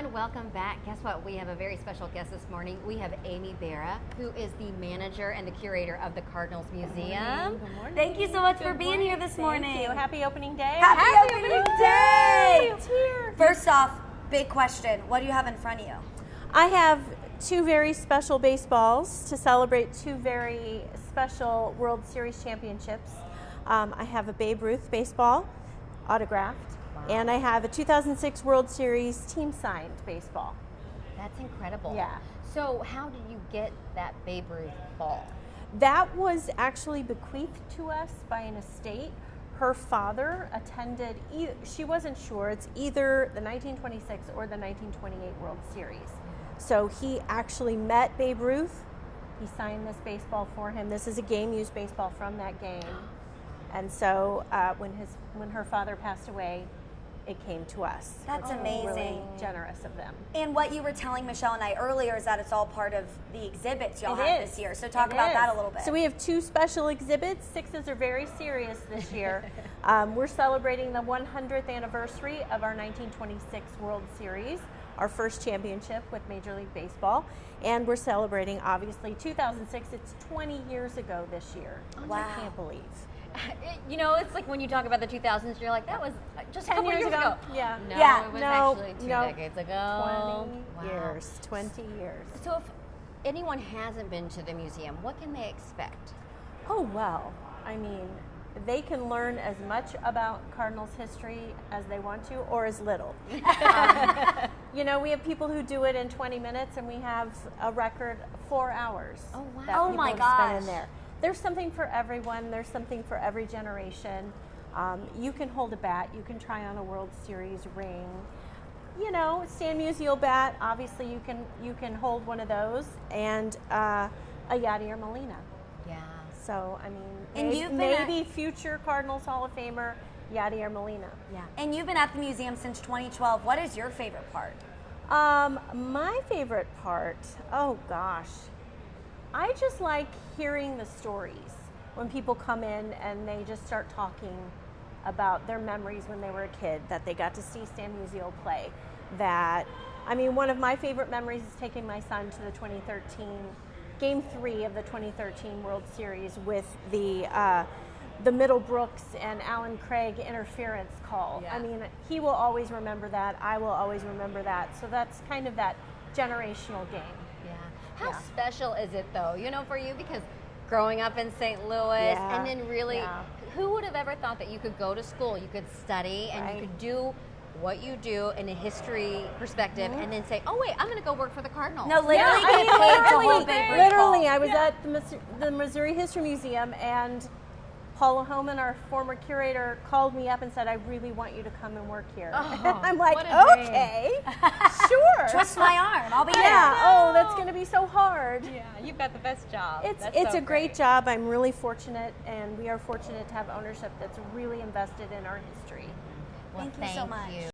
everyone, welcome back. Guess what? We have a very special guest this morning. We have Amy Berra, who is the manager and the curator of the Cardinals Museum. Good morning. Thank you so much for being here this morning. Thank you. Happy opening day. Happy opening day. It's here. First off, big question. What do you have in front of you? I have two very special baseballs to celebrate two very special World Series championships. I have a Babe Ruth baseball, autographed. And I have a 2006 World Series team signed baseball. That's incredible. Yeah. So how did you get that Babe Ruth ball? That was actually bequeathed to us by an estate. Her father attended, she wasn't sure, it's either the 1926 or the 1928 World Series. So he actually met Babe Ruth. He signed this baseball for him. This is a game-used baseball from that game. And so when her father passed away, it came to us. That's amazing. Really generous of them. And what you were telling Michelle and I earlier is that it's all part of the exhibits y'all have this year. So talk about that a little bit. So we have two special exhibits. Sixes are very serious this year. We're celebrating the 100th anniversary of our 1926 World Series, our first championship with Major League Baseball. And we're celebrating, obviously, 2006. It's 20 years ago this year. Wow. I can't believe. You know, it's like when you talk about the 2000s, you're like, that was just a 10 couple years ago. Yeah. No, Yeah. it was No, actually two no. decades ago. 20 years. 20 years. So if anyone hasn't been to the museum, what can they expect? Oh, well, I mean, they can learn as much about Cardinals history as they want to, or as little. You know, we have people who do it in 20 minutes, and we have a record 4 hours. Oh, wow. That Oh, people my have gosh. spent in there. There's something for everyone. There's something for every generation. You can hold a bat. You can try on a World Series ring. You know, Stan Musial bat. Obviously, you can hold one of those, and a Yadier Molina. Yeah. So, I mean, And you've been maybe future Cardinals Hall of Famer Yadier Molina. Yeah. And you've been at the museum since 2012. What is your favorite part? My favorite part, oh gosh, I just like hearing the stories when people come in and they just start talking about their memories when they were a kid, that they got to see Stan Musial play. One of my favorite memories is taking my son to the 2013, Game 3 of the 2013 World Series with the Middlebrooks and Alan Craig interference call. Yeah. I mean, he will always remember that. I will always remember that. So that's kind of that generational game. Yeah. How Yeah. special is it, though, you know, for you? Because growing up in St. Louis, Yeah. and then really, Yeah. who would have ever thought that you could go to school, you could study, and Right. you could do what you do in a history perspective, and then say, oh, wait, I'm going to go work for the Cardinals. No, literally Yeah, get paid to literally, hold Babe Ruth literally, ball. I was at the Missouri History Museum, and Paula Homan, our former curator, called me up and said, I really want you to come and work here. Oh, I'm like, what a dream. okay, sure. Twist my arm. I'll be there. Yeah, oh, that's going to be so hard. Yeah, you've got the best job. It's a great job. I'm really fortunate, and we are fortunate to have ownership that's really invested in our history. Well, Thank you so much. you.